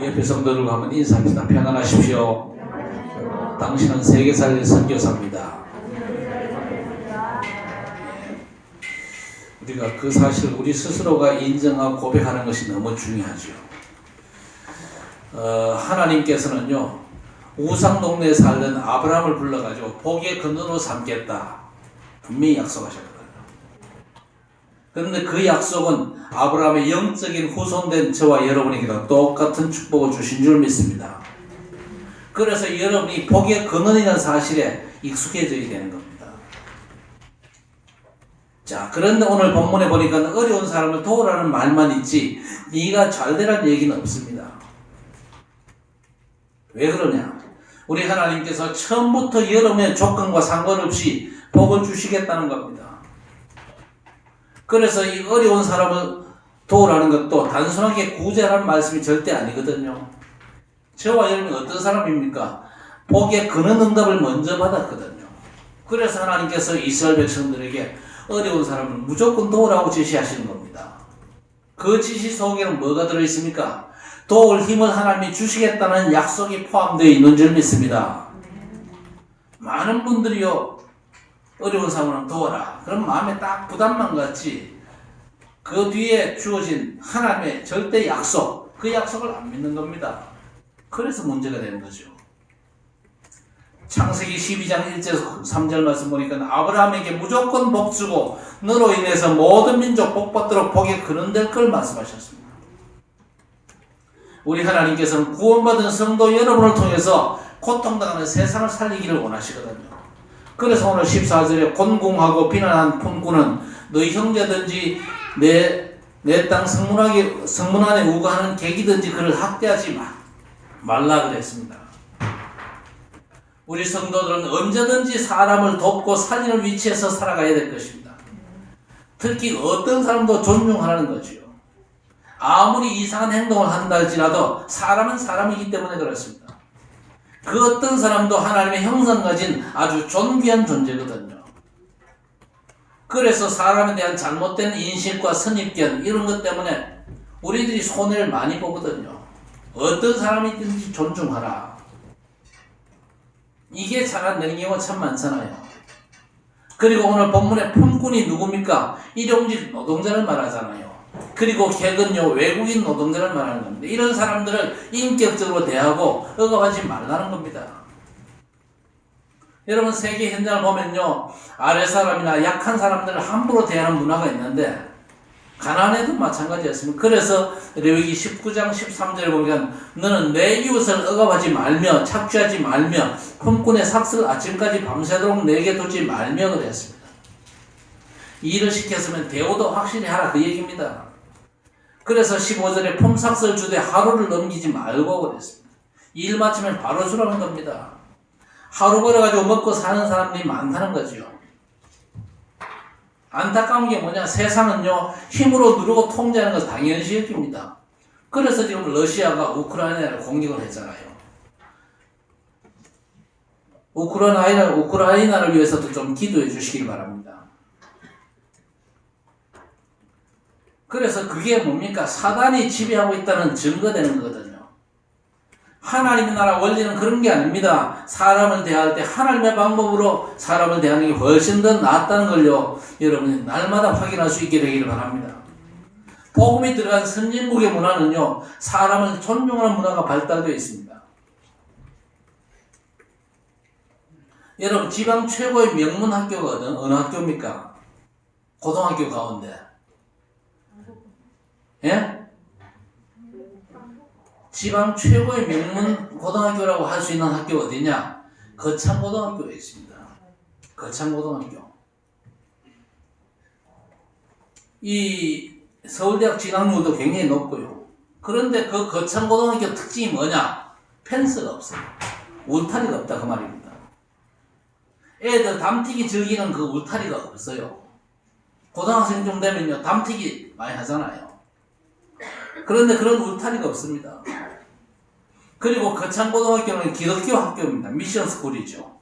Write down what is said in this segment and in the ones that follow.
옆에 성도들과 한번 인사합니다. 평안하십시오. 당신은 세계살 선교사입니다. 우리가 그 사실을 우리 스스로가 인정하고 고백하는 것이 너무 중요하죠. 하나님께서는요, 우상 동네에 살던 아브라함을 불러가지고 복의 근원으로 삼겠다 분명히 약속하셨거든요. 그런데 그 약속은 아브라함의 영적인 후손된 저와 여러분에게도 똑같은 축복을 주신 줄 믿습니다. 그래서 여러분이 복의 근원이라는 사실에 익숙해져야 되는 겁니다. 자, 그런데 오늘 본문에 보니까 어려운 사람을 도우라는 말만 있지 네가 잘되라는 얘기는 없습니다. 왜 그러냐? 우리 하나님께서 처음부터 여러분의 조건과 상관없이 복을 주시겠다는 겁니다. 그래서 이 어려운 사람을 도우라는 것도 단순하게 구제라는 말씀이 절대 아니거든요. 저와 여러분이 어떤 사람입니까? 복의 근원 응답을 먼저 받았거든요. 그래서 하나님께서 이스라엘 백성들에게 어려운 사람을 무조건 도우라고 지시하시는 겁니다. 그 지시 속에는 뭐가 들어있습니까? 도울 힘을 하나님이 주시겠다는 약속이 포함되어 있는 줄 믿습니다. 많은 분들이요, 어려운 사람을 도와라. 그럼 마음에 딱 부담만 갖지 그 뒤에 주어진 하나님의 절대 약속, 그 약속을 안 믿는 겁니다. 그래서 문제가 되는 거죠. 창세기 12장 1절 3절 말씀 보니까 아브라함에게 무조건 복 주고 너로 인해서 모든 민족 복 받도록 복의 근원될 걸 말씀하셨습니다. 우리 하나님께서는 구원받은 성도 여러분을 통해서 고통당하는 세상을 살리기를 원하시거든요. 그래서 오늘 14절에 곤궁하고 비난한 품꾼은 너희 형제든지 내 땅 성문 안에 우거하는 객이든지 그를 학대하지 말라 그랬습니다. 우리 성도들은 언제든지 사람을 돕고 살리는 위치에서 살아가야 될 것입니다. 특히 어떤 사람도 존중하라는 거지요. 아무리 이상한 행동을 한다 할지라도 사람은 사람이기 때문에 그렇습니다. 그 어떤 사람도 하나님의 형상 가진 아주 존귀한 존재거든요. 그래서 사람에 대한 잘못된 인식과 선입견 이런 것 때문에 우리들이 손해를 많이 보거든요. 어떤 사람이든지 존중하라. 이게 잘 안 되는 경우가 참 많잖아요. 그리고 오늘 본문의 품꾼이 누굽니까? 일용직 노동자를 말하잖아요. 그리고 객은요, 외국인 노동자를 말하는 겁니다. 이런 사람들을 인격적으로 대하고 억압하지 말라는 겁니다. 여러분, 세계 현장을 보면요, 아랫사람이나 약한 사람들을 함부로 대하는 문화가 있는데 가나안에도 마찬가지였습니다. 그래서 레위기 19장 13절에 보면 너는 내 이웃을 억압하지 말며 착취하지 말며 품꾼의 삭슬 아침까지 밤새도록 내게 두지 말며 그랬습니다. 이 일을 시켰으면 대우도 확실히 하라 그 얘기입니다. 그래서 15절에 품삭슬 주되 하루를 넘기지 말고 그랬습니다. 일 마치면 바로 주라는 겁니다. 하루 벌어가지고 먹고 사는 사람들이 많다는 거죠. 안타까운 게 뭐냐? 세상은요, 힘으로 누르고 통제하는 것을 당연시 여깁니다. 그래서 지금 러시아가 우크라이나를 공격을 했잖아요. 우크라이나를 위해서도 좀 기도해 주시길 바랍니다. 그래서 그게 뭡니까? 사단이 지배하고 있다는 증거되는 거거든요. 하나님의 나라 원리는 그런 게 아닙니다. 사람을 대할 때 하나님의 방법으로 사람을 대하는 게 훨씬 더 낫다는 걸요, 여러분이 날마다 확인할 수 있게 되기를 바랍니다. 복음이 들어간 선진국의 문화는요, 사람을 존중하는 문화가 발달되어 있습니다. 여러분, 지방 최고의 명문 학교가 어느 학교입니까? 고등학교 가운데. 예? 지방 최고의 명문 고등학교라고 할 수 있는 학교가 어디냐? 거창고등학교에 있습니다. 거창고등학교. 이 서울대학 진학률도 굉장히 높고요. 그런데 그 거창고등학교 특징이 뭐냐? 펜스가 없어요. 울타리가 없다 그 말입니다. 애들 담튀기 즐기는 그 울타리가 없어요. 고등학생 좀 되면요, 담튀기 많이 하잖아요. 그런데 그런 울타리가 없습니다. 그리고 거창고등학교는 기독교 학교입니다. 미션 스쿨이죠.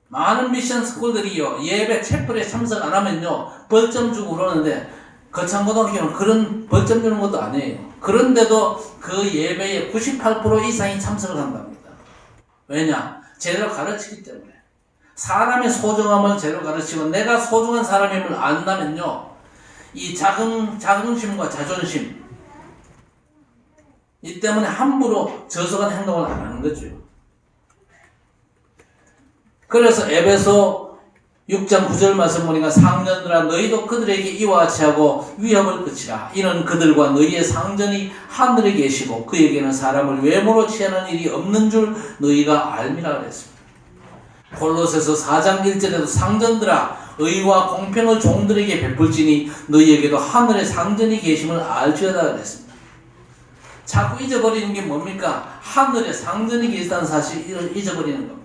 많은 미션 스쿨들이요, 예배 채플에 참석 안 하면요 벌점 주고 그러는데 거창고등학교는 그런 벌점 주는 것도 아니에요. 그런데도 그 예배에 98% 이상이 참석을 한답니다. 왜냐? 제대로 가르치기 때문에. 사람의 소중함을 제대로 가르치고 내가 소중한 사람임을 안다면요, 이 자긍심과 자존심, 이 때문에 함부로 저속한 행동을 안 하는 거죠. 그래서 에베소 6장 9절 말씀 보니까 상전들아 너희도 그들에게 이와 같이 하고 위협을 그치라. 이는 그들과 너희의 상전이 하늘에 계시고 그에게는 사람을 외모로 취하는 일이 없는 줄 너희가 알미라 그랬습니다. 골로새서 4장 1절에도 상전들아 의와 공평을 종들에게 베풀지니 너희에게도 하늘에 상전이 계심을 알지어다 그랬습니다. 자꾸 잊어버리는 게 뭡니까? 하늘에 상전이 계시다는 사실을 잊어버리는 겁니다.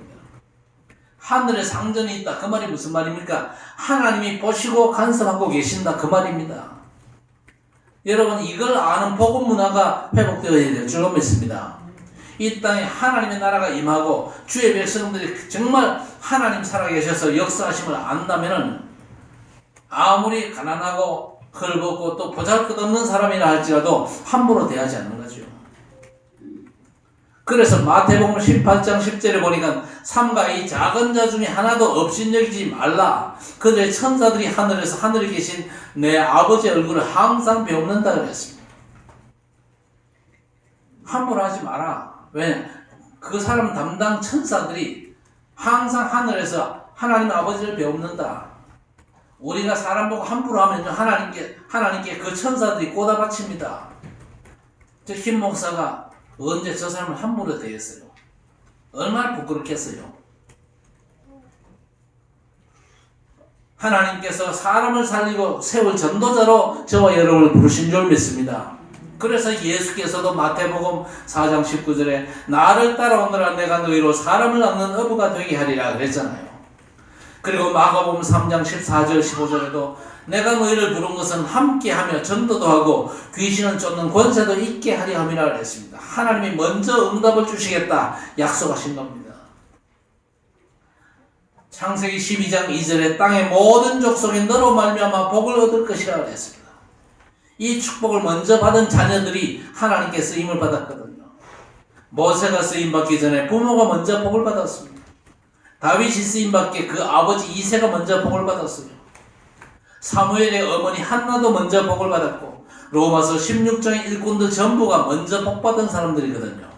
하늘에 상전이 있다. 그 말이 무슨 말입니까? 하나님이 보시고 간섭하고 계신다. 그 말입니다. 여러분, 이걸 아는 복음 문화가 회복되어야 될 줄로 믿습니다. 이 땅에 하나님의 나라가 임하고 주의 백성들이 정말 하나님 살아계셔서 역사하심을 안다면은 아무리 가난하고 헐벗고 또 보잘것없는 사람이라 할지라도 함부로 대하지 않는 거죠. 그래서 마태복음 18장 10절에 보니까 삼가 이 작은 자 중에 하나도 업신여기지 말라. 그들의 천사들이 하늘에서 하늘에 계신 내 아버지의 얼굴을 항상 배웁는다 그랬습니다. 함부로 하지 마라. 왜? 그 사람 담당 천사들이 항상 하늘에서 하나님 아버지를 배웁는다. 우리가 사람 보고 함부로 하면 하나님께 그 천사들이 꽂아 바칩니다. 저 김 목사가 언제 저 사람을 함부로 대했어요? 얼마나 부끄럽겠어요? 하나님께서 사람을 살리고 세울 전도자로 저와 여러분을 부르신 줄 믿습니다. 그래서 예수께서도 마태복음 4장 19절에 나를 따라오너라 내가 너희로 사람을 낚는 어부가 되게 하리라 그랬잖아요. 그리고 마가복음 3장 14절 15절에도 내가 너희를 부른 것은 함께하며 전도도 하고 귀신을 쫓는 권세도 있게 하려 함이라 그랬습니다. 하나님이 먼저 응답을 주시겠다 약속하신 겁니다. 창세기 12장 2절에 땅의 모든 족속이 너로 말미암아 복을 얻을 것이라 그랬습니다. 이 축복을 먼저 받은 자녀들이 하나님께 쓰임을 받았거든요. 모세가 쓰임받기 전에 부모가 먼저 복을 받았습니다. 다윗이 쓰임받기에 그 아버지 이새가 먼저 복을 받았어요. 사무엘의 어머니 한나도 먼저 복을 받았고 로마서 16장의 일꾼들 전부가 먼저 복받은 사람들이거든요.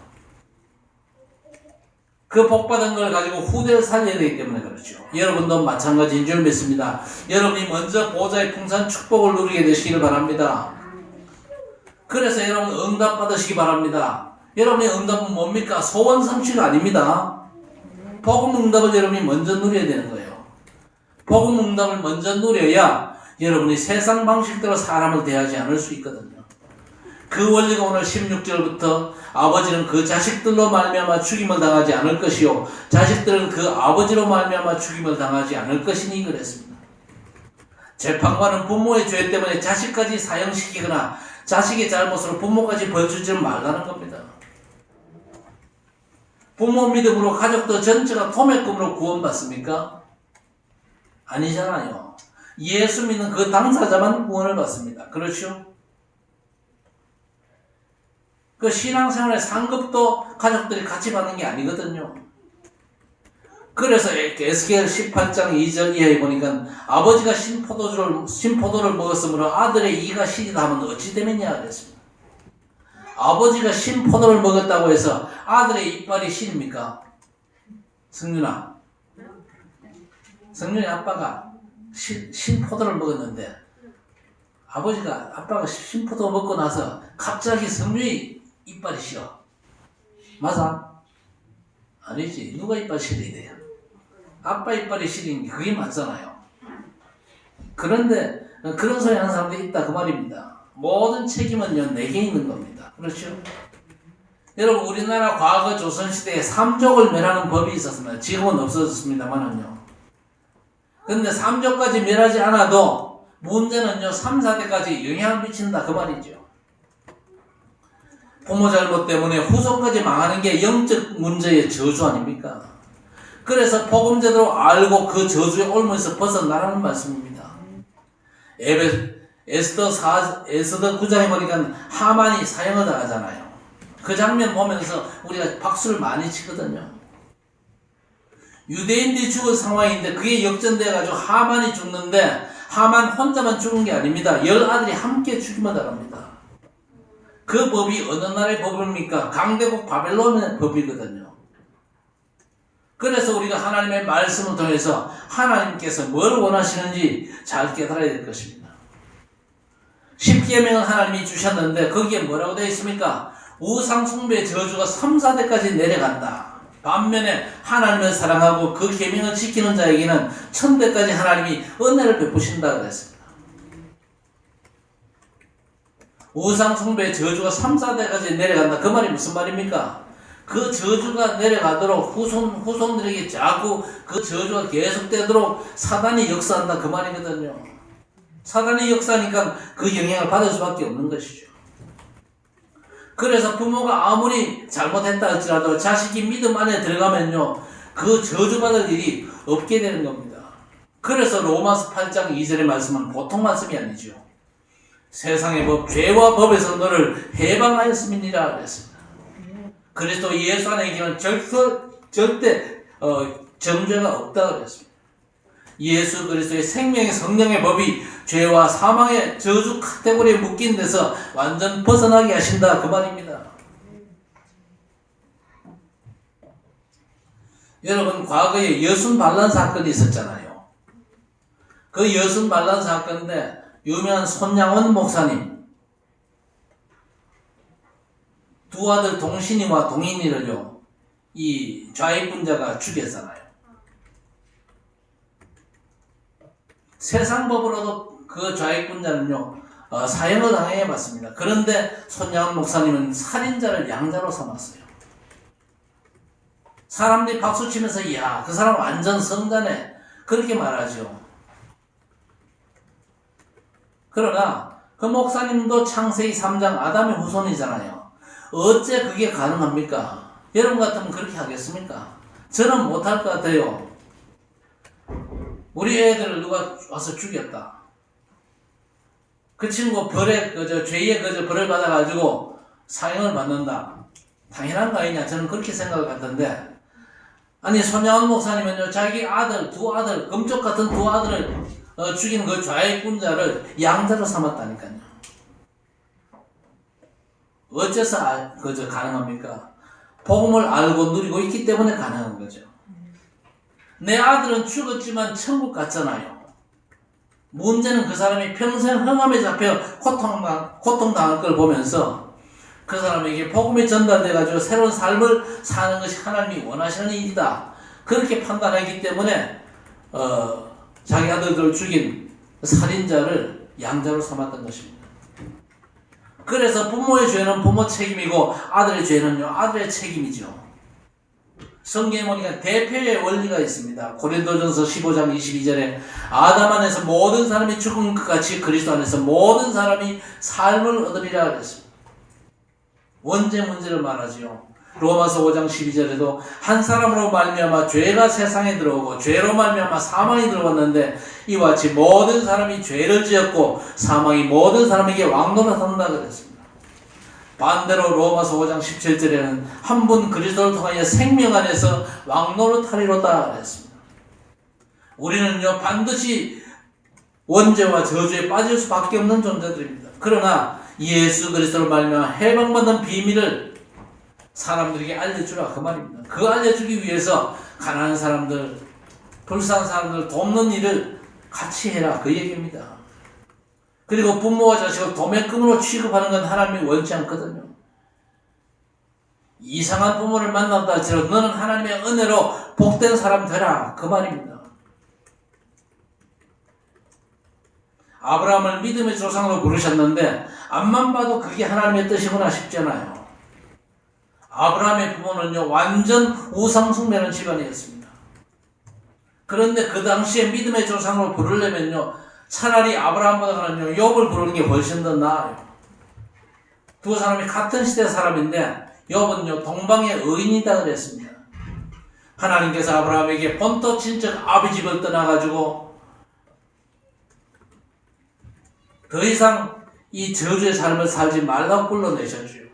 그 복받은 걸 가지고 후대를 살려야 되기 때문에 그렇죠. 여러분도 마찬가지인 줄 믿습니다. 여러분이 먼저 보좌의 풍성한 축복을 누리게 되시기를 바랍니다. 그래서 여러분 응답 받으시기 바랍니다. 여러분의 응답은 뭡니까? 소원 성취가 아닙니다. 복음 응답을 여러분이 먼저 누려야 되는 거예요. 복음 응답을 먼저 누려야 여러분이 세상 방식대로 사람을 대하지 않을 수 있거든요. 그 원리가 오늘 16절부터 아버지는 그 자식들로 말미암아 죽임을 당하지 않을 것이요 자식들은 그 아버지로 말미암아 죽임을 당하지 않을 것이니 그랬습니다. 재판관은 부모의 죄 때문에 자식까지 사형시키거나 자식의 잘못으로 부모까지 벌주지 말라는 겁니다. 부모 믿음으로 가족들 전체가 도매금으로 구원받습니까? 아니잖아요. 예수 믿는 그 당사자만 구원을 받습니다. 그렇죠? 그 신앙생활의 상급도 가족들이 같이 받는 게 아니거든요. 그래서 에스겔 18장 2절 이하에 보니까 아버지가 신포도를 먹었으므로 아들의 이가 시리다 하면 어찌 되느냐 그랬습니다. 아버지가 신포도를 먹었다고 해서 아들의 이빨이 시립니까? 성윤아, 성윤이 아빠가 신포도를 먹었는데 아빠가 신포도 먹고 나서 갑자기 성윤이 이빨이 시려. 맞아? 아니지. 누가 이빨 시려야 돼요? 아빠 이빨이 시린 게 그게 맞잖아요. 그런데 그런 소리 하는 사람들이 있다 그 말입니다. 모든 책임은요 내게 있는 겁니다. 그렇죠? 여러분 우리나라 과거 조선시대에 삼족을 멸하는 법이 있었습니다. 지금은 없어졌습니다만은요. 근데 삼족까지 멸하지 않아도 문제는요 3, 4대까지 영향을 미친다 그 말이죠. 부모 잘못 때문에 후손까지 망하는 게 영적 문제의 저주 아닙니까? 그래서 복음 제대로 알고 그 저주의 올무에서 벗어나라는 말씀입니다. 에스더 9장에 보니까 하만이 사형을 당하잖아요. 그 장면 보면서 우리가 박수를 많이 치거든요. 유대인들이 죽을 상황인데 그게 역전돼가지고 하만이 죽는데 하만 혼자만 죽은 게 아닙니다. 10아들이 함께 죽임을 당합니다. 그 법이 어느 나라의 법입니까? 강대국 바벨론의 법이거든요. 그래서 우리가 하나님의 말씀을 통해서 하나님께서 뭘 원하시는지 잘 깨달아야 될 것입니다. 10계명을 하나님이 주셨는데 거기에 뭐라고 되어 있습니까? 우상 숭배의 저주가 3, 4대까지 내려간다. 반면에 하나님을 사랑하고 그 계명을 지키는 자에게는 1000대까지 하나님이 은혜를 베푸신다 그랬습니다. 우상 숭배의 저주가 3, 4대까지 내려간다. 그 말이 무슨 말입니까? 그 저주가 내려가도록 후손들에게 자꾸 그 저주가 계속되도록 사단이 역사한다. 그 말이거든요. 사단이 역사하니까 그 영향을 받을 수밖에 없는 것이죠. 그래서 부모가 아무리 잘못했다 할지라도 자식이 믿음 안에 들어가면요, 그 저주받을 일이 없게 되는 겁니다. 그래서 로마서 8장 2절의 말씀은 보통 말씀이 아니죠. 세상의 법, 죄와 법에서 너를 해방하였음이니라 그랬습니다. 그리스도 예수 안에 있기는 절대 정죄가 없다 그랬습니다. 예수 그리스도의 생명의 성령의 법이 죄와 사망의 저주 카테고리에 묶인 데서 완전 벗어나게 하신다 그 말입니다. 여러분, 과거에 여순 반란 사건이 있었잖아요. 그 여순 반란 사건인데 유명한 손양원 목사님 두 아들 동신이와 동인이를요, 이 좌익분자가 죽였잖아요. 세상 법으로도 그 좌익분자는요, 사형을 당해 봤습니다. 그런데 손양원 목사님은 살인자를 양자로 삼았어요. 사람들이 박수치면서 이야, 그 사람 완전 성자네, 그렇게 말하죠. 그러나 그 목사님도 창세기 3장 아담의 후손이잖아요. 어째 그게 가능합니까? 여러분 같으면 그렇게 하겠습니까? 저는 못할 것 같아요. 우리 애들을 누가 와서 죽였다. 그 친구 죄의 벌을 받아가지고 사형을 받는다. 당연한 거 아니냐? 저는 그렇게 생각을 같은데, 아니, 손양원 목사님은요, 자기 아들, 두 아들, 금쪽 같은 두 아들을 죽인 그 좌익분자를 양자로 삼았다니까요. 어째서 가능합니까? 복음을 알고 누리고 있기 때문에 가능한 거죠. 내 아들은 죽었지만 천국 갔잖아요. 문제는 그 사람이 평생 흑암에 잡혀 고통당할 걸 보면서 그 사람에게 복음이 전달돼가지고 새로운 삶을 사는 것이 하나님이 원하시는 일이다. 그렇게 판단하기 때문에 자기 아들들을 죽인 살인자를 양자로 삼았던 것입니다. 그래서 부모의 죄는 부모 책임이고 아들의 죄는요, 아들의 책임이죠. 성경에 보니까 대표의 원리가 있습니다. 고린도전서 15장 22절에 아담 안에서 모든 사람이 죽은 것 같이 그리스도 안에서 모든 사람이 삶을 얻으리라 그랬습니다. 원죄 문제를 말하지요. 로마서 5장 12절에도 한 사람으로 말미암아 죄가 세상에 들어오고 죄로 말미암아 사망이 들어왔는데 이와 같이 모든 사람이 죄를 지었고 사망이 모든 사람에게 왕노릇한다 그랬습니다. 반대로 로마서 5장 17절에는 한 분 그리스도를 통하여 생명 안에서 왕노릇하리로다 그랬습니다. 우리는요, 반드시 원죄와 저주에 빠질 수밖에 없는 존재들입니다. 그러나 예수 그리스도를 말미암아 해방받는 비밀을 사람들에게 알려주라 그 말입니다. 그거 알려주기 위해서 가난한 사람들, 불쌍한 사람들 돕는 일을 같이 해라 그 얘기입니다. 그리고 부모와 자식을 도매금으로 취급하는 건 하나님이 원치 않거든요. 이상한 부모를 만난다 할지라도 너는 하나님의 은혜로 복된 사람 되라 그 말입니다. 아브라함을 믿음의 조상으로 부르셨는데 앞만 봐도 그게 하나님의 뜻이구나 싶잖아요. 아브라함의 부모는요, 완전 우상숭배하는 집안이었습니다. 그런데 그 당시에 믿음의 조상으로 부르려면요, 차라리 아브라함보다는요, 욥을 부르는 게 훨씬 더 나아요. 두 사람이 같은 시대 사람인데 욥은요, 동방의 의인이다 그랬습니다. 하나님께서 아브라함에게 본토 친척 아비 집을 떠나가지고 더 이상 이 저주의 삶을 살지 말라고 불러내셨죠.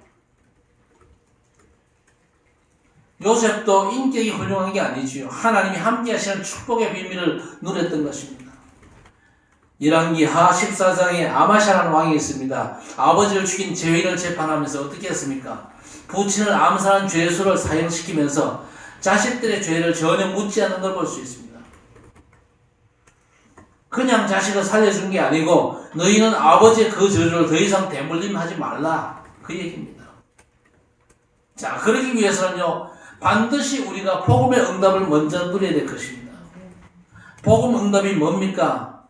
요셉도 인격이 훌륭한 게 아니지요. 하나님이 함께 하시는 축복의 비밀을 누렸던 것입니다. 열왕기하 14장에 아마샤라는 왕이 있습니다. 아버지를 죽인 죄인을 재판하면서 어떻게 했습니까? 부친을 암살한 죄수를 사형시키면서 자식들의 죄를 전혀 묻지 않는 걸 볼 수 있습니다. 그냥 자식을 살려준 게 아니고 너희는 아버지의 그 저주를 더 이상 대물림하지 말라, 그 얘기입니다. 자, 그러기 위해서는요, 반드시 우리가 복음의 응답을 먼저 누려야 될 것입니다. 복음 응답이 뭡니까?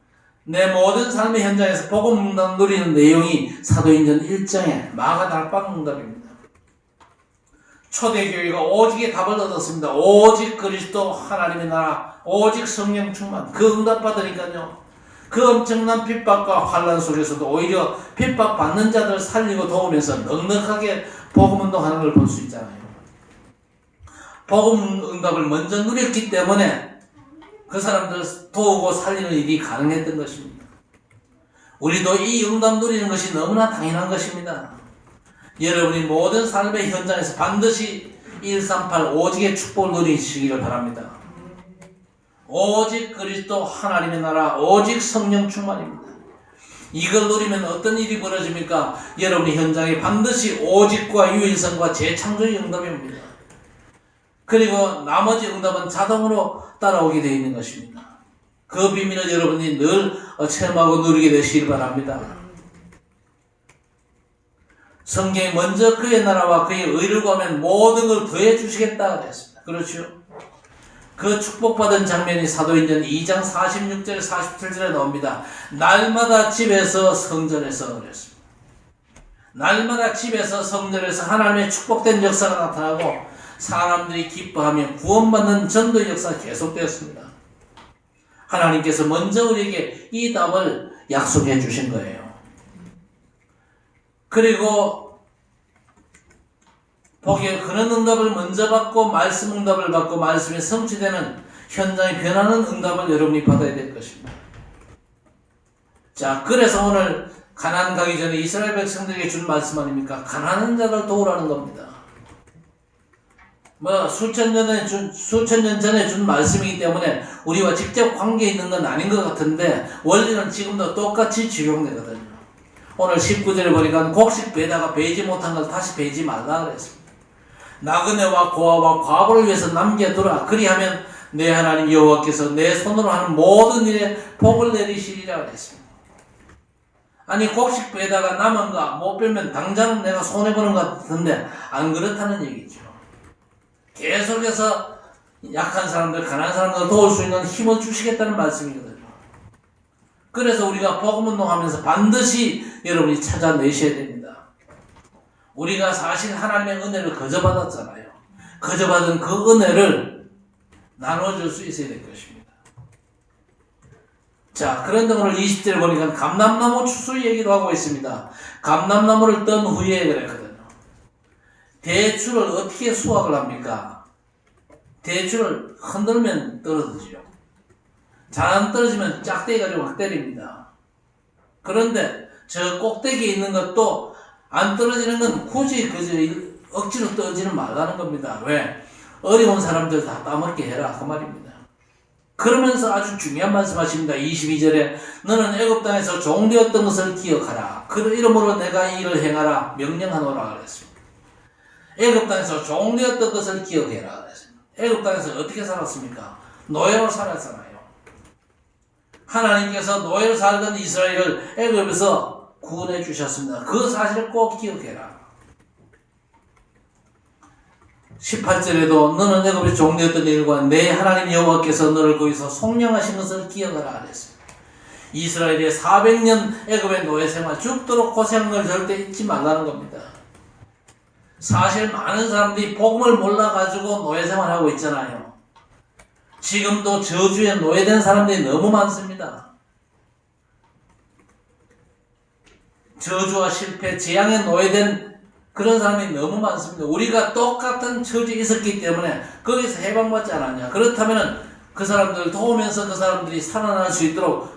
내 모든 삶의 현장에서 복음 응답 누리는 내용이 사도행전 1장의 마가다락방 응답입니다. 초대교회가 오직의 답을 얻었습니다. 오직 그리스도 하나님의 나라, 오직 성령 충만. 그 응답 받으니까요, 그 엄청난 핍박과 환난 속에서도 오히려 핍박받는 자들 살리고 도우면서 넉넉하게 복음 운동하는 걸 볼 수 있잖아요. 복음 응답을 먼저 누렸기 때문에 그 사람들을 도우고 살리는 일이 가능했던 것입니다. 우리도 이 응답 누리는 것이 너무나 당연한 것입니다. 여러분이 모든 삶의 현장에서 반드시 138 오직의 축복을 누리시기를 바랍니다. 오직 그리스도 하나님의 나라, 오직 성령 충만입니다. 이걸 누리면 어떤 일이 벌어집니까? 여러분의 현장에 반드시 오직과 유일성과 재창조의 응답이 옵니다. 그리고 나머지 응답은 자동으로 따라오게 되어 있는 것입니다. 그 비밀을 여러분이 늘 체험하고 누리게 되시길 바랍니다. 성경에 먼저 그의 나라와 그의 의를 구하면 모든 걸 더해 주시겠다 그랬습니다. 그렇죠? 그 축복받은 장면이 사도행전 2장 46절 47절에 나옵니다. 날마다 집에서 성전에서 그랬습니다. 날마다 집에서 성전에서 하나님의 축복된 역사가 나타나고 사람들이 기뻐하며 구원받는 전도의 역사가 계속되었습니다. 하나님께서 먼저 우리에게 이 답을 약속해 주신 거예요. 그리고 복의 그런 응답을 먼저 받고 말씀 응답을 받고 말씀이 성취되는 현장이 변하는 응답을 여러분이 받아야 될 것입니다. 자, 그래서 오늘 가나안 가기 전에 이스라엘 백성들에게 준 말씀 아닙니까? 가난한 자를 도우라는 겁니다. 수천 년 전에 준 말씀이기 때문에 우리와 직접 관계 있는 건 아닌 것 같은데 원리는 지금도 똑같이 적용되거든요. 오늘 19절에 보니까 곡식 베다가 베지 못한 걸 다시 베지 말라 그랬습니다. 나그네와 고아와 과부를 위해서 남겨두라. 그리하면 내 하나님 여호와께서 내 손으로 하는 모든 일에 복을 내리시리라 그랬습니다. 아니, 곡식 베다가 남은 거 못 빼면 당장 내가 손해보는 것 같은데 안 그렇다는 얘기죠. 계속해서 약한 사람들, 가난한 사람들을 도울 수 있는 힘을 주시겠다는 말씀이거든요. 그래서 우리가 복음운동하면서 반드시 여러분이 찾아내셔야 됩니다. 우리가 사실 하나님의 은혜를 거저받았잖아요. 거저받은 그 은혜를 나눠줄 수 있어야 될 것입니다. 자, 그런데 오늘 20절에 보니까 감람나무 추수 얘기도 하고 있습니다. 감람나무를 떤 후에 그랬거든요. 대추를 어떻게 수확을 합니까? 대추를 흔들면 떨어지죠. 잘 안 떨어지면 짝대기 가지고 확 때립니다. 그런데 저 꼭대기에 있는 것도 안 떨어지는 건 굳이 억지로 떨어지는 말라는 겁니다. 왜? 어려운 사람들 다 따먹게 해라, 그 말입니다. 그러면서 아주 중요한 말씀 하십니다. 22절에 너는 애굽 땅에서 종되었던 것을 기억하라. 그 이름으로 내가 이 일을 행하라 명령하노라 그랬습니다. 애굽 땅에서 종되었던 것을 기억해라 그랬습니다. 애굽 땅에서 어떻게 살았습니까? 노예로 살았잖아요. 하나님께서 노예로 살던 이스라엘을 애굽에서 구원해 주셨습니다. 그 사실을 꼭 기억해라. 18절에도 너는 애굽의 종되었던 일과 내 하나님 여호와께서 너를 거기서 속량하신 것을 기억하라 그랬습니다. 이스라엘의 400년 애굽의 노예 생활 죽도록 고생한 걸 절대 잊지 말라는 겁니다. 사실 많은 사람들이 복음을 몰라가지고 노예 생활하고 있잖아요. 지금도 저주에 노예된 사람들이 너무 많습니다. 저주와 실패, 재앙에 노예된 그런 사람이 너무 많습니다. 우리가 똑같은 처지에 있었기 때문에 거기서 해방받지 않았냐. 그렇다면 그 사람들을 도우면서 그 사람들이 살아날 수 있도록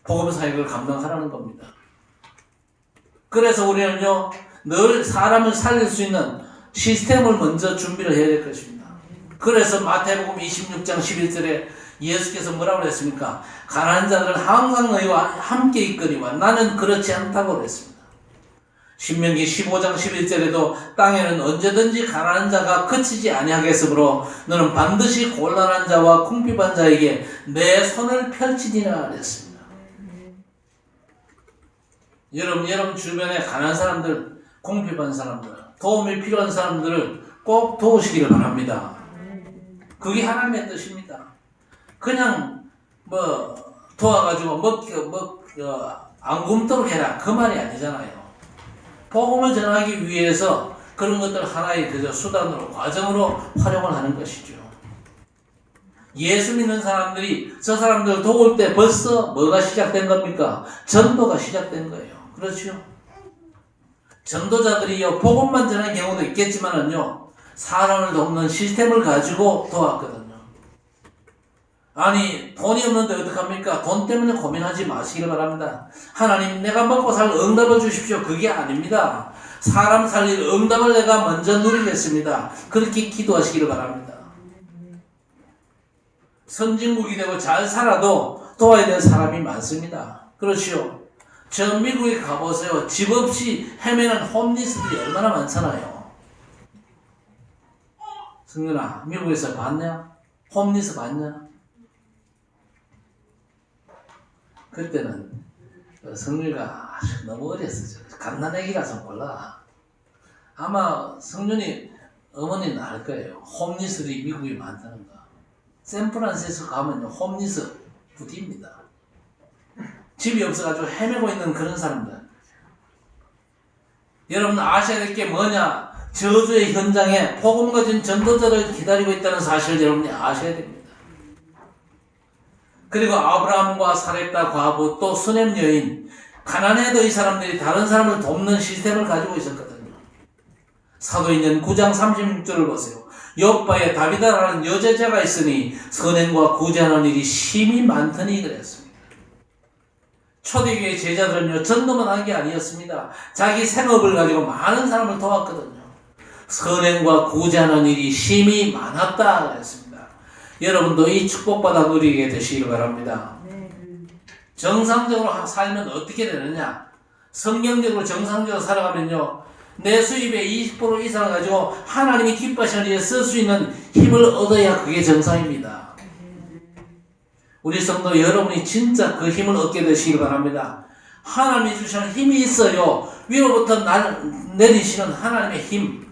복음 사역을 감당하라는 겁니다. 그래서 우리는요, 늘 사람을 살릴 수 있는 시스템을 먼저 준비를 해야 될 것입니다. 그래서 마태복음 26장 11절에 예수께서 뭐라고 그랬습니까? 가난한 자들은 항상 너희와 함께 있거니와 나는 그렇지 않다고 그랬습니다. 신명기 15장 11절에도 땅에는 언제든지 가난한 자가 그치지 아니하겠으므로 너는 반드시 곤란한 자와 궁핍한 자에게 내 손을 펼치니라 그랬습니다. 여러분 주변에 가난한 사람들, 궁핍한 사람들, 도움이 필요한 사람들을 꼭 도우시기를 바랍니다. 그게 하나님의 뜻입니다. 그냥 도와가지고 안 굶도록 해라 그 말이 아니잖아요. 복음을 전하기 위해서 그런 것들 하나의 그저 수단으로 과정으로 활용을 하는 것이죠. 예수 믿는 사람들이 저 사람들을 도울 때 벌써 뭐가 시작된 겁니까? 전도가 시작된 거예요. 그렇죠? 전도자들이요 복음만 전하는 경우도 있겠지만은요 사람을 돕는 시스템을 가지고 도왔거든요. 아니 돈이 없는데 어떡합니까? 돈 때문에 고민하지 마시길 바랍니다. 하나님 내가 먹고 살 응답을 주십시오. 그게 아닙니다. 사람 살릴 응답을 내가 먼저 누리겠습니다. 그렇게 기도하시기를 바랍니다. 선진국이 되고 잘 살아도 도와야 될 사람이 많습니다. 그렇지요. 저 미국에 가보세요. 집 없이 헤매는 홈리스들이 얼마나 많잖아요. 승윤아 미국에서 봤냐? 홈리스 봤냐? 그때는 성윤이가 너무 어렸어. 갓난애기라서 몰라. 아마 성윤이 어머니는 알 거예요. 홈리스들이 미국에 많다는 거. 샌프란시스코 가면 홈리스 부디입니다. 집이 없어가지고 헤매고 있는 그런 사람들. 여러분 아셔야 될 게 뭐냐? 저주의 현장에 복음 가진 전도자를 기다리고 있다는 사실을 여러분이 아셔야 됩니다. 그리고 아브라함과 사렙다 과부 또 수넴 여인 가난해도 이 사람들이 다른 사람을 돕는 시스템을 가지고 있었거든요. 사도행전 9장 36절을 보세요. 요바에 다비다라는 여제자가 있으니 선행과 구제하는 일이 심히 많더니 그랬습니다. 초대교회 제자들은요 전도만 한 게 아니었습니다. 자기 생업을 가지고 많은 사람을 도왔거든요. 선행과 구제하는 일이 심히 많았다 그랬습니다. 여러분도 이 축복받아 누리게 되시길 바랍니다. 정상적으로 살면 어떻게 되느냐? 성경적으로 정상적으로 살아가면요 내 수입의 20% 이상을 가지고 하나님이 기뻐하시는 일에 쓸 수 있는 힘을 얻어야 그게 정상입니다. 우리 성도 여러분이 진짜 그 힘을 얻게 되시길 바랍니다. 하나님이 주시는 힘이 있어요. 위로부터 내리시는 하나님의 힘,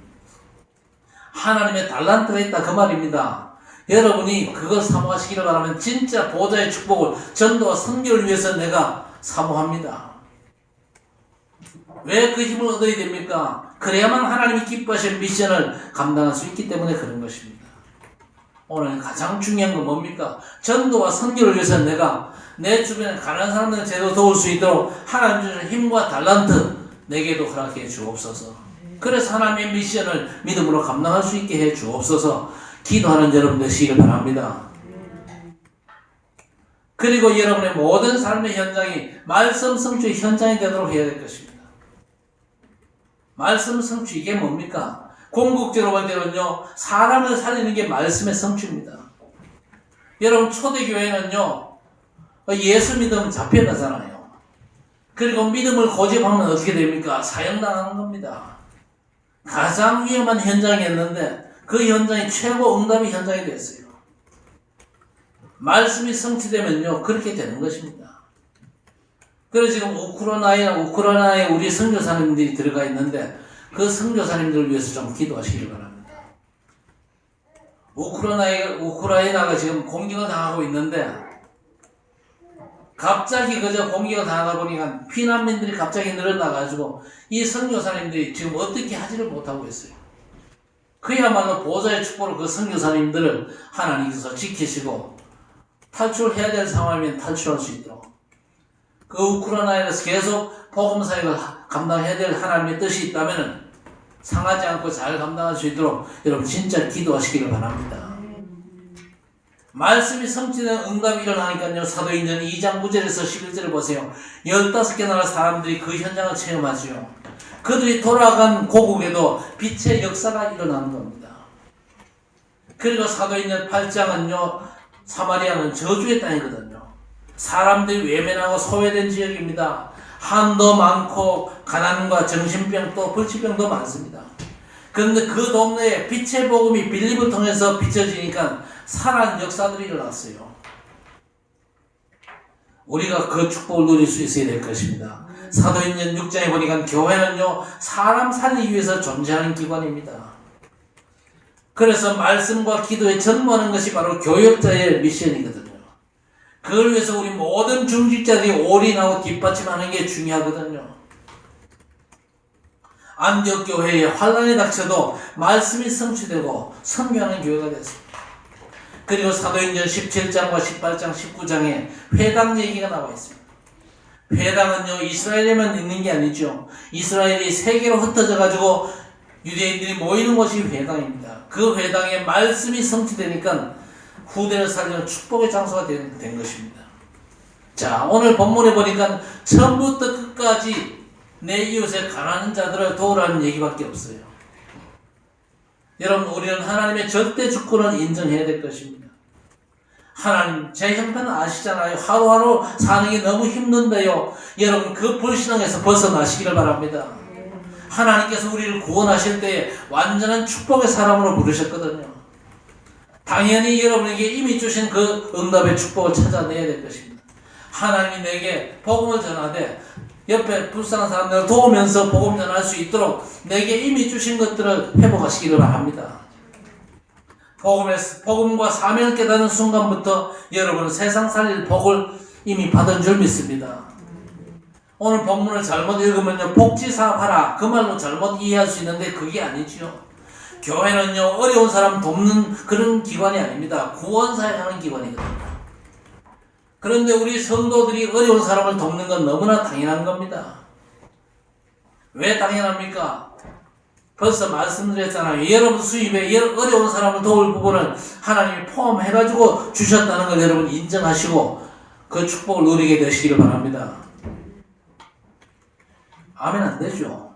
하나님의 달란트가 있다 그 말입니다. 여러분이 그걸 사모하시기를 바라면 진짜 보좌의 축복을 전도와 선교를 위해서 내가 사모합니다. 왜 그 힘을 얻어야 됩니까? 그래야만 하나님이 기뻐하시는 미션을 감당할 수 있기 때문에 그런 것입니다. 오늘 가장 중요한 건 뭡니까? 전도와 선교를 위해서 내가 내 주변에 가난한 사람들을 제대로 도울 수 있도록 하나님 주시는 힘과 달란트 내게도 허락해 주옵소서. 그래서 하나님의 미션을 믿음으로 감당할 수 있게 해 주옵소서. 기도하는 여러분 되시길 바랍니다. 그리고 여러분의 모든 삶의 현장이 말씀 성취의 현장이 되도록 해야 될 것입니다. 말씀 성취 이게 뭡니까? 궁극적으로 볼 때는요 사람을 살리는 게 말씀의 성취입니다. 여러분 초대교회는요 예수 믿으면 잡혀가잖아요. 그리고 믿음을 고집하면 어떻게 됩니까? 사형당하는 겁니다. 가장 위험한 현장이었는데 그 현장이 최고 응답의 현장이 됐어요. 말씀이 성취되면요 그렇게 되는 것입니다. 그래서 지금 우크라이나에 우리 선교사님들이 들어가 있는데 그 선교사님들을 위해서 좀 기도하시길 바랍니다. 우크라이나가 지금 공격을 당하고 있는데 갑자기 그저 공격을 당하다 보니까 피난민들이 갑자기 늘어나가지고 이 선교사님들이 지금 어떻게 하지를 못하고 있어요. 그야말로 보좌의 축복으로 그 선교사님들을 하나님께서 지키시고 탈출해야 될 상황이면 탈출할 수 있도록 그 우크라이나에서 계속 복음 사역을 감당해야 될 하나님의 뜻이 있다면 상하지 않고 잘 감당할 수 있도록 여러분 진짜 기도하시기를 바랍니다. 말씀이 성취된 응답이 일어나니까요. 사도행전 2장 9절에서 11절을 보세요. 15개 나라 사람들이 그 현장을 체험하지요. 그들이 돌아간 고국에도 빛의 역사가 일어나는 겁니다. 그리고 사도행전 8장은요. 사마리아는 저주의 땅이거든요. 사람들이 외면하고 소외된 지역입니다. 한도 많고 가난과 정신병 또 불치병도 많습니다. 그런데 그 동네에 빛의 복음이 빌립을 통해서 비춰지니까 살아난 역사들이 일어났어요. 우리가 그 축복을 누릴 수 있어야 될 것입니다. 사도행전 6장에 보니까 교회는요 사람 살리기 위해서 존재하는 기관입니다. 그래서 말씀과 기도에 전무하는 것이 바로 교역자의 미션이거든요. 그걸 위해서 우리 모든 중직자들이 올인하고 뒷받침하는 게 중요하거든요. 안디옥 교회에 환란이 닥쳐도 말씀이 성취되고 선교하는 교회가 됐습니다. 그리고 사도행전 17장과 18장, 19장에 회당 얘기가 나와 있습니다. 회당은요 이스라엘에만 있는 게 아니죠. 이스라엘이 세계로 흩어져 가지고 유대인들이 모이는 곳이 회당입니다. 그 회당에 말씀이 성취되니까 후대를 살리는 축복의 장소가 된 것입니다. 자, 오늘 본문에 보니까 처음부터 끝까지 내 이웃의 가난한 자들을 도우라는 얘기밖에 없어요. 여러분, 우리는 하나님의 절대 주권을 인정해야 될 것입니다. 하나님, 제 형편은 아시잖아요. 하루하루 사는 게 너무 힘든데요. 여러분, 그 불신앙에서 벗어나시기를 바랍니다. 하나님께서 우리를 구원하실 때에 완전한 축복의 사람으로 부르셨거든요. 당연히 여러분에게 이미 주신 그 응답의 축복을 찾아내야 될 것입니다. 하나님이 내게 복음을 전하되 옆에 불쌍한 사람들을 도우면서 복음 전할 수 있도록 내게 이미 주신 것들을 회복하시기를 바랍니다. 복음과 사명을 깨닫는 순간부터 여러분은 세상 살릴 복을 이미 받은 줄 믿습니다. 오늘 본문을 잘못 읽으면요 복지사업하라 그 말로 잘못 이해할 수 있는데 그게 아니지요. 교회는요 어려운 사람 돕는 그런 기관이 아닙니다. 구원사에 하는 기관이거든요. 그런데 우리 성도들이 어려운 사람을 돕는 건 너무나 당연한 겁니다. 왜 당연합니까? 벌써 말씀드렸잖아요. 여러분 수입에 어려운 사람을 도울 부분을 하나님이 포함해가지고 주셨다는 걸 여러분 인정하시고 그 축복을 누리게 되시기를 바랍니다. 아멘 안 되죠.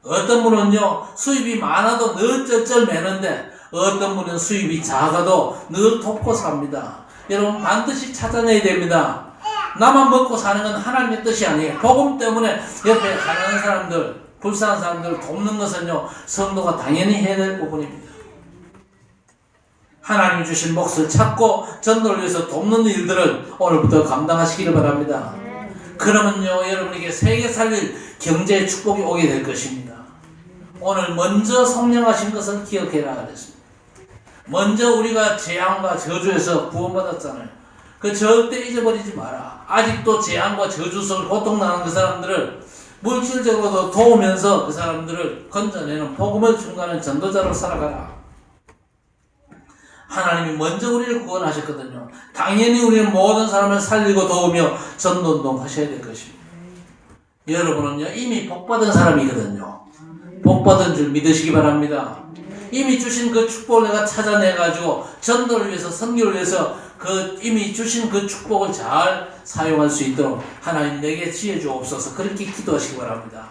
어떤 분은요 수입이 많아도 늘 쩔쩔 매는데 어떤 분은 수입이 작아도 늘 돕고 삽니다. 여러분 반드시 찾아내야 됩니다. 나만 먹고 사는 건 하나님의 뜻이 아니에요. 복음 때문에 옆에 가난한 사람들, 불쌍한 사람들을 돕는 것은요 성도가 당연히 해야 될 부분입니다. 하나님이 주신 몫을 찾고 전도를 위해서 돕는 일들을 오늘부터 감당하시기를 바랍니다. 그러면요 여러분에게 세계 살릴 경제의 축복이 오게 될 것입니다. 오늘 먼저 성령하신 것을 기억해라 그랬습니다. 먼저 우리가 재앙과 저주에서 구원받았잖아요. 그 절대 잊어버리지 마라. 아직도 재앙과 저주 속에 고통당하는 그 사람들을 물질적으로도 도우면서 그 사람들을 건져내는 복음을 증거하는 전도자로 살아가라. 하나님이 먼저 우리를 구원하셨거든요. 당연히 우리는 모든 사람을 살리고 도우며 전도운동 하셔야 될 것입니다. 여러분은요 이미 복받은 사람이거든요. 복받은 줄 믿으시기 바랍니다. 이미 주신 그 축복을 내가 찾아내가지고 전도를 위해서 선교를 위해서 그 이미 주신 그 축복을 잘 사용할 수 있도록 하나님 내게 지혜 주옵소서. 그렇게 기도하시기 바랍니다.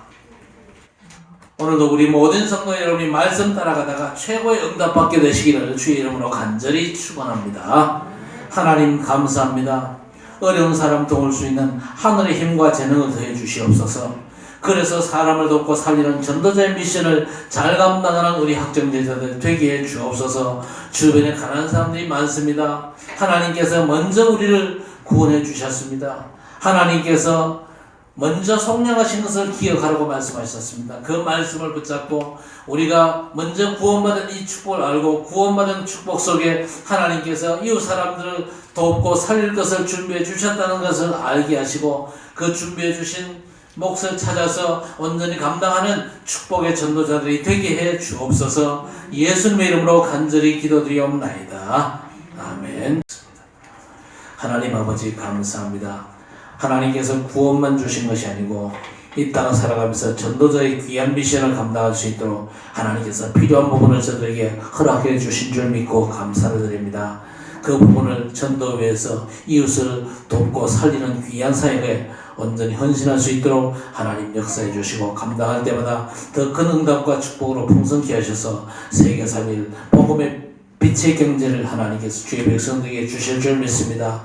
오늘도 우리 모든 성도 여러분이 말씀 따라가다가 최고의 응답받게 되시기를 주의 이름으로 간절히 축원합니다. 하나님 감사합니다. 어려운 사람 도울 수 있는 하늘의 힘과 재능을 더해 주시옵소서. 그래서 사람을 돕고 살리는 전도자의 미션을 잘 감당하는 우리 학정제자들 되게 해 주옵소서. 주변에 가난한 사람들이 많습니다. 하나님께서 먼저 우리를 구원해 주셨습니다. 하나님께서 먼저 속량하신 것을 기억하라고 말씀하셨습니다. 그 말씀을 붙잡고 우리가 먼저 구원받은 이 축복을 알고 구원받은 축복 속에 하나님께서 이웃 사람들을 돕고 살릴 것을 준비해 주셨다는 것을 알게 하시고 그 준비해 주신 몫을 찾아서 온전히 감당하는 축복의 전도자들이 되게 해 주옵소서. 예수님의 이름으로 간절히 기도드리옵나이다. 아멘. 하나님 아버지 감사합니다. 하나님께서 구원만 주신 것이 아니고 이 땅을 살아가면서 전도자의 귀한 미션을 감당할 수 있도록 하나님께서 필요한 부분을 저들에게 허락해 주신 줄 믿고 감사를 드립니다. 그 부분을 전도위에서 이웃을 돕고 살리는 귀한 사역에 온전히 헌신할 수 있도록 하나님 역사해 주시고, 감당할 때마다 더 큰 응답과 축복으로 풍성케 하셔서 세계 살릴 복음의 빛의 경제를 하나님께서 주의 백성들에게 주실 줄 믿습니다.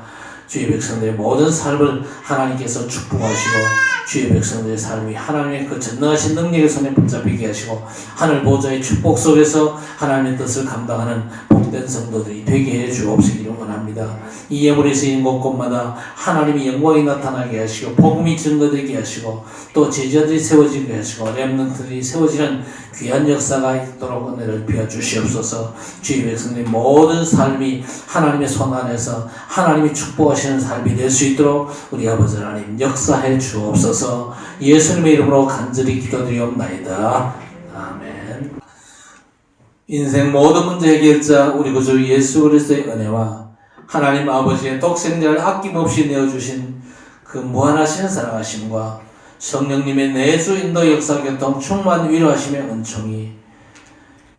주의 백성들의 모든 삶을 하나님께서 축복하시고, 주의 백성들의 삶이 하나님의 그 전능하신 능력의 손에 붙잡히게 하시고, 하늘 보좌의 축복 속에서 하나님의 뜻을 감당하는 복된 성도들이 되게 해 주옵시기를 원합니다. 이 예물이 쓰인 곳곳마다 하나님의 영광이 나타나게 하시고, 복음이 증거되게 하시고, 또 제자들이 세워지게 하시고, 렘넌트들이 세워지는 귀한 역사가 있도록 은혜를 비워 주시옵소서. 주의 백성들의 모든 삶이 하나님의 손 안에서 하나님이 축복하시는 삶이 될 수 있도록 우리 아버지 하나님 역사해 주옵소서. 예수님의 이름으로 간절히 기도드리옵나이다. 아멘. 인생 모든 문제 해결자 우리 구주 예수 그리스도의 은혜와 하나님 아버지의 독생자를 아낌없이 내어주신 그 무한하신 사랑하심과 성령님의 내주 인도 역사 교통 충만 위로하심의 은총이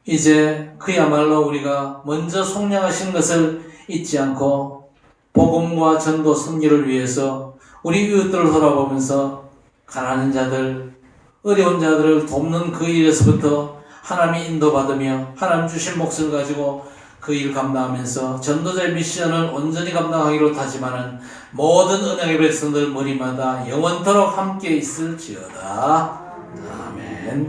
이제 그야말로 우리가 먼저 속량하신 것을 잊지 않고 복음과 전도 선교를 위해서 우리 이웃들을 돌아보면서 가난한 자들, 어려운 자들을 돕는 그 일에서부터 하나님의 인도받으며 하나님 주신 몫을 가지고 그 일을 감당하면서 전도자의 미션을 온전히 감당하기로 다짐하는 모든 언약의 백성들 머리마다 영원토록 함께 있을지어다. 아멘.